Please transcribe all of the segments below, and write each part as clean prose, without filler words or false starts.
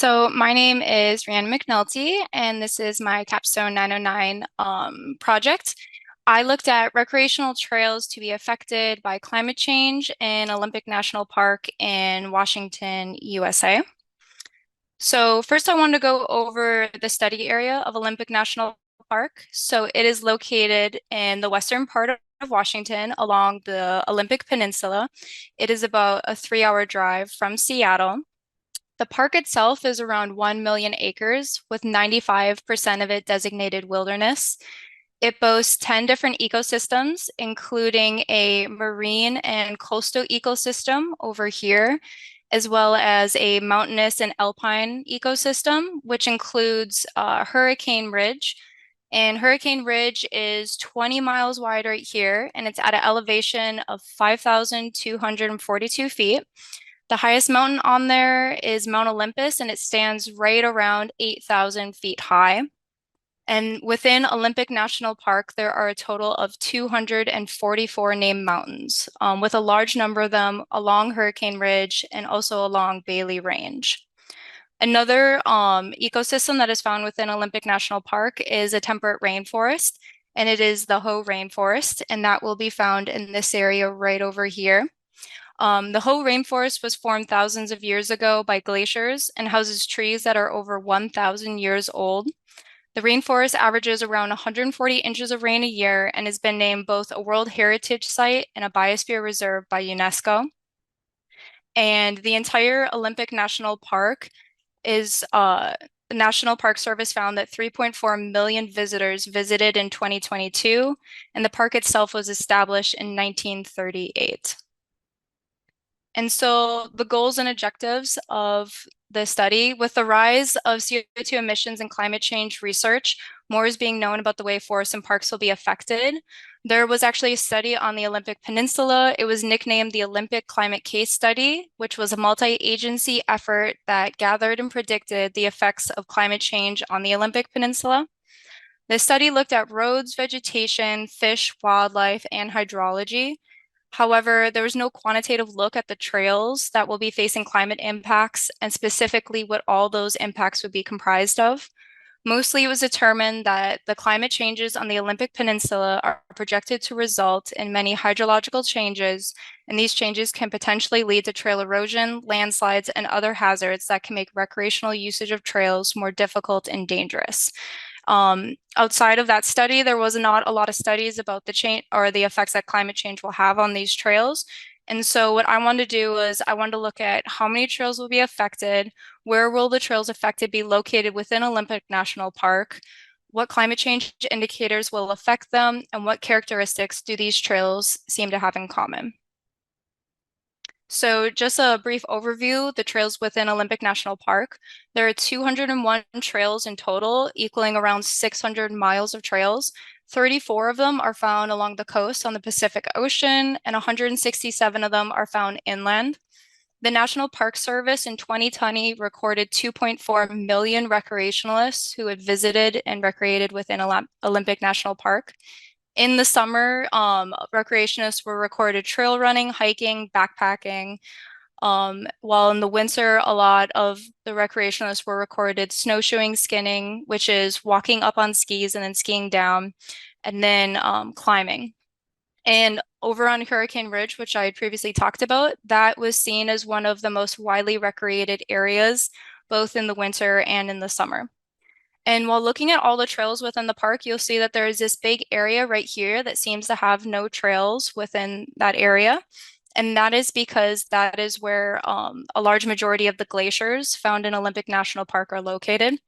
So my name is RhiannonMcNulty, and this is my Capstone 909 project. I looked at recreational trails to be affected by climate change in Olympic National Park in Washington, USA. So first I want to go over the study area of Olympic National Park. So it is located in the western part of Washington along the Olympic Peninsula. It is about a 3-hour drive from Seattle. The park itself is around 1 million acres, with 95% of it designated wilderness. It boasts 10 different ecosystems, including a marine and coastal ecosystem over here, as well as a mountainous and alpine ecosystem, which includes Hurricane Ridge. And Hurricane Ridge is 20 miles wide right here, and it's at an elevation of 5,242 feet. The highest mountain on there is Mount Olympus, and it stands right around 8,000 feet high. And within Olympic National Park, there are a total of 244 named mountains, with a large number of them along Hurricane Ridge and also along Bailey Range. Another ecosystem that is found within Olympic National Park is a temperate rainforest, and it is the Hoh Rainforest, and that will be found in this area right over here. The Hoh Rainforest was formed thousands of years ago by glaciers and houses trees that are over 1,000 years old. The rainforest averages around 140 inches of rain a year and has been named both a World Heritage Site and a Biosphere Reserve by UNESCO. And the entire Olympic National Park is the National Park Service found that 3.4 million visitors visited in 2022, and the park itself was established in 1938. And so the goals and objectives of the study, with the rise of CO2 emissions and climate change research, more is being known about the way forests and parks will be affected. There was actually a study on the Olympic Peninsula. It was nicknamed the Olympic Climate Case Study, which was a multi-agency effort that gathered and predicted the effects of climate change on the Olympic Peninsula. The study looked at roads, vegetation, fish, wildlife, and hydrology. However, there was no quantitative look at the trails that will be facing climate impacts and specifically what all those impacts would be comprised of. Mostly, it was determined that the climate changes on the Olympic Peninsula are projected to result in many hydrological changes, and these changes can potentially lead to trail erosion, landslides, and other hazards that can make recreational usage of trails more difficult and dangerous. Outside of that study, there was not a lot of studies about the change or the effects that climate change will have on these trails. And so what I wanted to do is I wanted to look at how many trails will be affected, where will the trails affected be located within Olympic National Park, what climate change indicators will affect them, and what characteristics do these trails seem to have in common. So just a brief overview, the trails within Olympic National Park. There are 201 trails in total, equaling around 600 miles of trails. 34 of them are found along the coast on the Pacific Ocean, and 167 of them are found inland. The National Park Service in 2020 recorded 2.4 million recreationalists who had visited and recreated within Olympic National Park. In the summer, recreationists were recorded trail running, hiking, backpacking, while in the winter, a lot of the recreationalists were recorded snowshoeing, skinning, which is walking up on skis and then skiing down, and then climbing. And over on Hurricane Ridge, which I had previously talked about, that was seen as one of the most widely recreated areas, both in the winter and in the summer. And while looking at all the trails within the park, you'll see that there is this big area right here that seems to have no trails within that area. And that is because that is where a large majority of the glaciers found in Olympic National Park are located.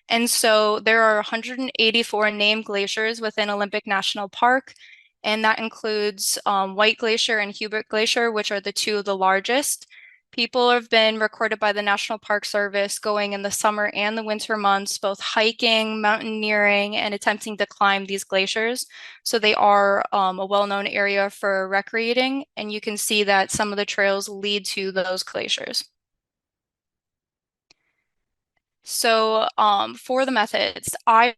And so there are 184 named glaciers within Olympic National Park, and that includes White Glacier and Hubert Glacier, which are the two of the largest. People have been recorded by the National Park Service going in the summer and the winter months, both hiking, mountaineering, and attempting to climb these glaciers. So they are a well-known area for recreating, and you can see that some of the trails lead to those glaciers. So for the methods, I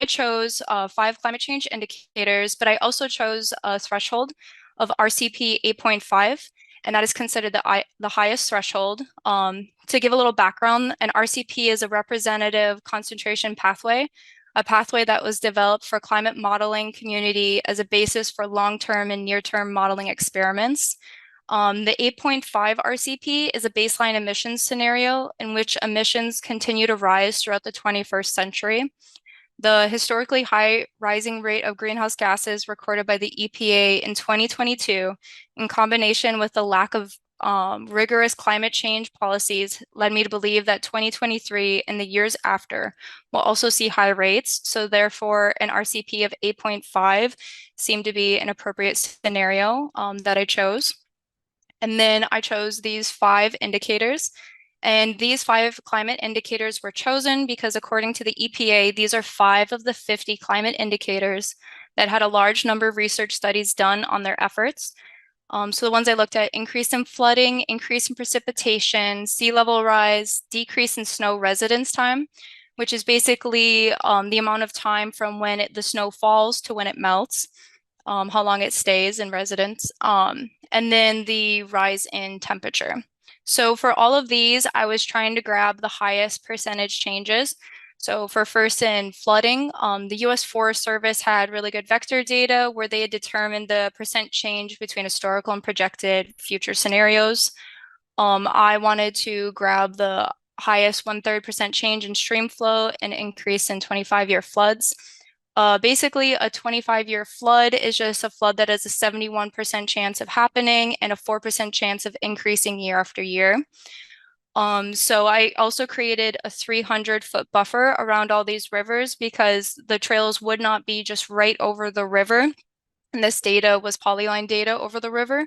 chose 5 climate change indicators, but I also chose a threshold of RCP 8.5. and that is considered the highest threshold. To give a little background, an RCP is a representative concentration pathway, a pathway that was developed for climate modeling community as a basis for long-term and near-term modeling experiments. The 8.5 RCP is a baseline emissions scenario in which emissions continue to rise throughout the 21st century. The historically high rising rate of greenhouse gases recorded by the EPA in 2022, in combination with the lack of rigorous climate change policies, led me to believe that 2023 and the years after will also see high rates. So therefore, an RCP of 8.5 seemed to be an appropriate scenario that I chose. And then I chose these 5 indicators. And these 5 climate indicators were chosen because, according to the EPA, these are 5 of the 50 climate indicators that had a large number of research studies done on their efforts. So the ones I looked at: increase in flooding, increase in precipitation, sea level rise, decrease in snow residence time, which is basically the amount of time from when the snow falls to when it melts, how long it stays in residence, and then the rise in temperature. So for all of these, I was trying to grab the highest percentage changes. So for first in flooding, the US Forest Service had really good vector data where they had determined the percent change between historical and projected future scenarios. I wanted to grab the highest 1/3% change in stream flow and increase in 25-year floods. Basically, a 25-year flood is just a flood that has a 71% chance of happening and a 4% chance of increasing year after year. So I also created a 300-foot buffer around all these rivers because the trails would not be just right over the river. And this data was polyline data over the river.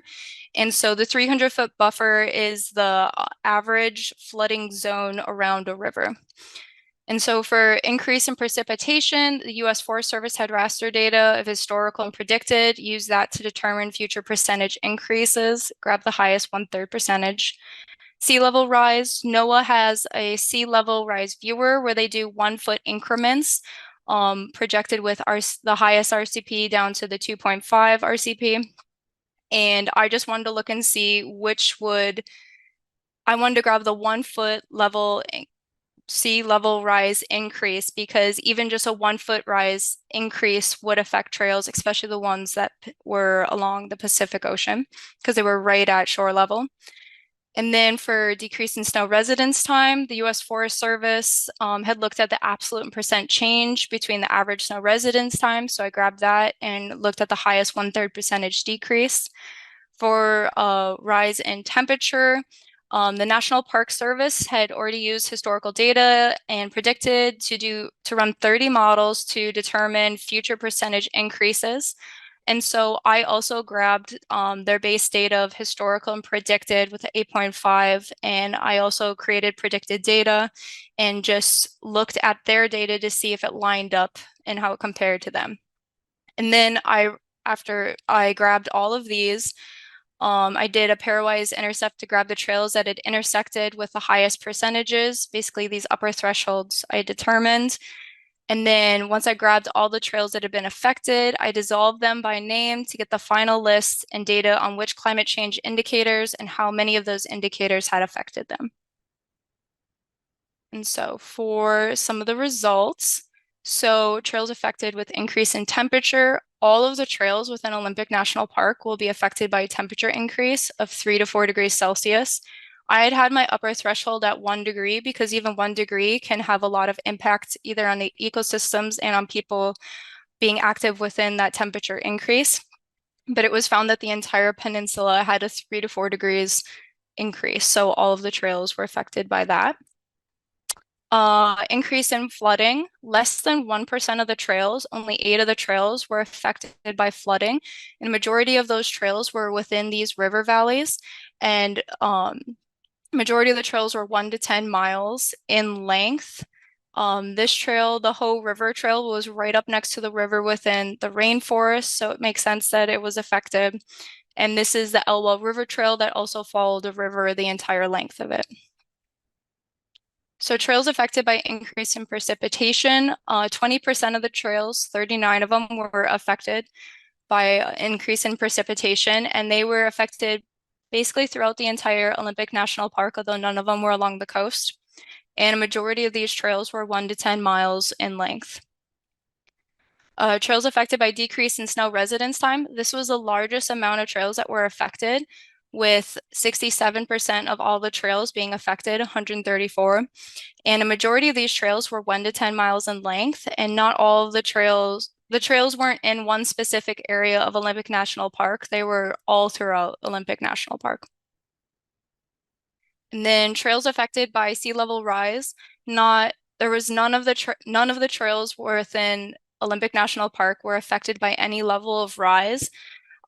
And so the 300-foot buffer is the average flooding zone around a river. And so for increase in precipitation, the US Forest Service had raster data of historical and predicted, use that to determine future percentage increases, grab the highest 1/3 percentage. Sea level rise, NOAA has a sea level rise viewer where they do 1-foot increments, projected with the highest RCP down to the 2.5 RCP. And I just wanted to look and see I wanted to grab the 1-foot level sea level rise increase, because even just a 1-foot rise increase would affect trails, especially the ones that were along the Pacific Ocean, because they were right at shore level. And then for decrease in snow residence time, the US Forest Service had looked at the absolute and percent change between the average snow residence time. So I grabbed that and looked at the highest 1/3 percentage decrease. For rise in temperature, the National Park Service had already used historical data and predicted to run 30 models to determine future percentage increases. And so I also grabbed their base data of historical and predicted with the 8.5, and I also created predicted data and just looked at their data to see if it lined up and how it compared to them. And then after I grabbed all of these, I did a pairwise intercept to grab the trails that had intersected with the highest percentages, basically these upper thresholds I determined. And then once I grabbed all the trails that had been affected, I dissolved them by name to get the final list and data on which climate change indicators and how many of those indicators had affected them. And so for some of the results, so trails affected with increase in temperature, all of the trails within Olympic National Park will be affected by a temperature increase of 3 to 4 degrees Celsius. I had my upper threshold at 1 degree because even 1 degree can have a lot of impact either on the ecosystems and on people being active within that temperature increase. But it was found that the entire peninsula had a 3 to 4 degrees increase. So all of the trails were affected by that. Increase in flooding, less than 1% of the trails, only 8 of the trails were affected by flooding. And the majority of those trails were within these river valleys. And majority of the trails were 1 to 10 miles in length. This trail, the Hoh River Trail, was right up next to the river within the rainforest, so it makes sense that it was affected. And this is the Elwell River Trail that also followed the river the entire length of it. So trails affected by increase in precipitation, 20% of the trails, 39 of them were affected by increase in precipitation, and they were affected basically throughout the entire Olympic National Park, although none of them were along the coast. And a majority of these trails were 1 to 10 miles in length. Trails affected by decrease in snow residence time. This was the largest amount of trails that were affected, with 67% of all the trails being affected, 134. And a majority of these trails were 1 to 10 miles in length, and not all of the trails weren't in one specific area of Olympic National Park. They were all throughout Olympic National Park. And then trails affected by sea level rise, there was none of the trails within Olympic National Park were affected by any level of rise,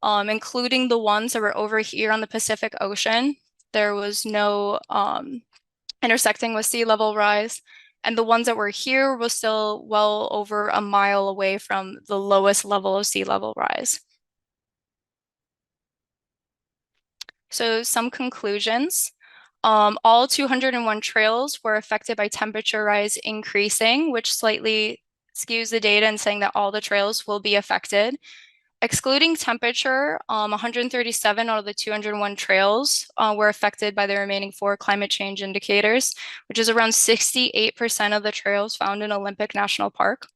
including the ones that were over here on the Pacific Ocean. There was no intersecting with sea level rise. And the ones that were here was still well over a mile away from the lowest level of sea level rise. So some conclusions. All 201 trails were affected by temperature rise increasing, which slightly skews the data and saying that all the trails will be affected. Excluding temperature, 137 out of the 201 trails were affected by the remaining 4 climate change indicators, which is around 68% of the trails found in Olympic National Park.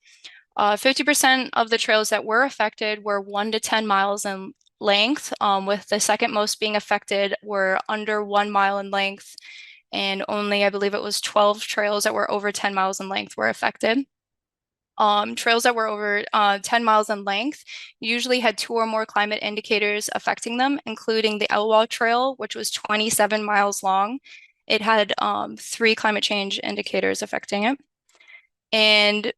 50% of the trails that were affected were 1 to 10 miles in length, with the second most being affected were under 1 mile in length, and only, I believe it was 12 trails that were over 10 miles in length were affected. Trails that were over 10 miles in length usually had 2 or more climate indicators affecting them, including the Elwha Trail, which was 27 miles long. It had 3 climate change indicators affecting it. And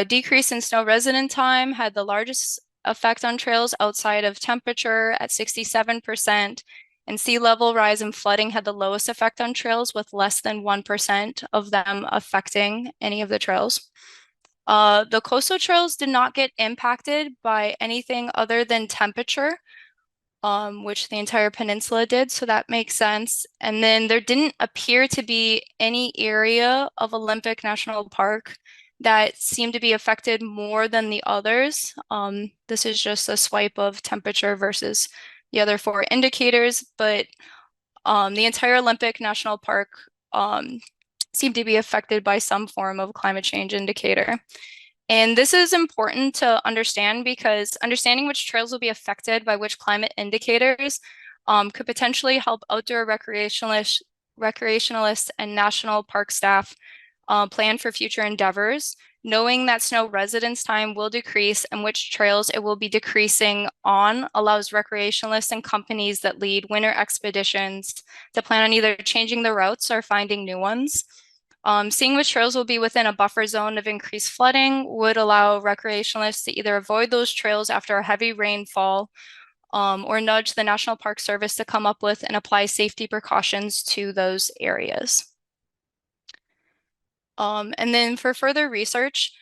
decrease in snow resident time had the largest effect on trails outside of temperature at 67%, and sea level rise and flooding had the lowest effect on trails, with less than 1% of them affecting any of the trails. The coastal trails did not get impacted by anything other than temperature, which the entire peninsula did, so that makes sense. And then there didn't appear to be any area of Olympic National Park that seemed to be affected more than the others. This is just a swipe of temperature versus the other 4 indicators, but the entire Olympic National Park seemed to be affected by some form of climate change indicator. And this is important to understand because understanding which trails will be affected by which climate indicators could potentially help outdoor recreationalists and national park staff plan for future endeavors. Knowing that snow residence time will decrease and which trails it will be decreasing on allows recreationalists and companies that lead winter expeditions to plan on either changing the routes or finding new ones. Seeing which trails will be within a buffer zone of increased flooding would allow recreationalists to either avoid those trails after a heavy rainfall or nudge the National Park Service to come up with and apply safety precautions to those areas. And then for further research,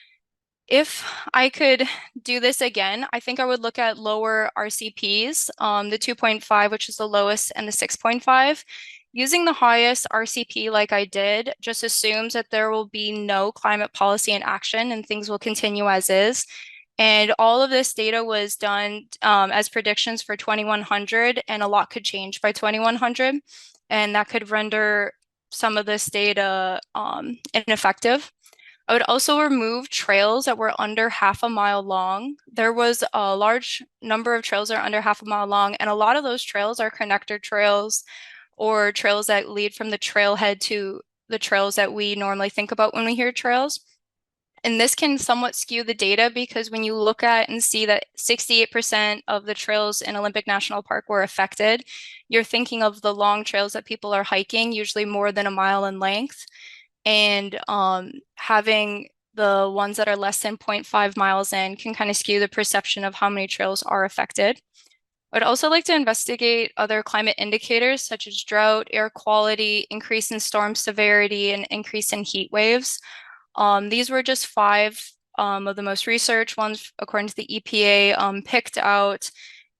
if I could do this again, I think I would look at lower RCPs, the 2.5, which is the lowest, and the 6.5. Using the highest RCP like I did just assumes that there will be no climate policy in action and things will continue as is. And all of this data was done as predictions for 2100, and a lot could change by 2100. And that could render some of this data ineffective. I would also remove trails that were under half a mile long. There was a large number of trails that are under half a mile long, and a lot of those trails are connector trails or trails that lead from the trailhead to the trails that we normally think about when we hear trails. And this can somewhat skew the data because when you look at and see that 68% of the trails in Olympic National Park were affected, you're thinking of the long trails that people are hiking, usually more than a mile in length. And having the ones that are less than 0.5 miles in can kind of skew the perception of how many trails are affected. I'd also like to investigate other climate indicators such as drought, air quality, increase in storm severity, and increase in heat waves. These were just 5 of the most researched ones, according to the EPA, picked out,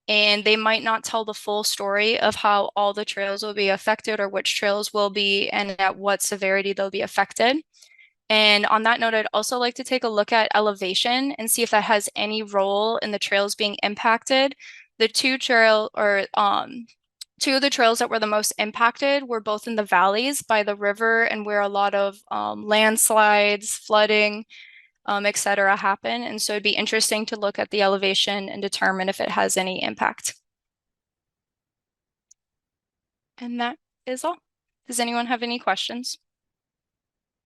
and they might not tell the full story of how all the trails will be affected or which trails will be and at what severity they'll be affected. And on that note, I'd also like to take a look at elevation and see if that has any role in the trails being impacted. The Two of the trails that were the most impacted were both in the valleys by the river and where a lot of landslides, flooding, etc. happen. And so it'd be interesting to look at the elevation and determine if it has any impact. And that is all. Does anyone have any questions?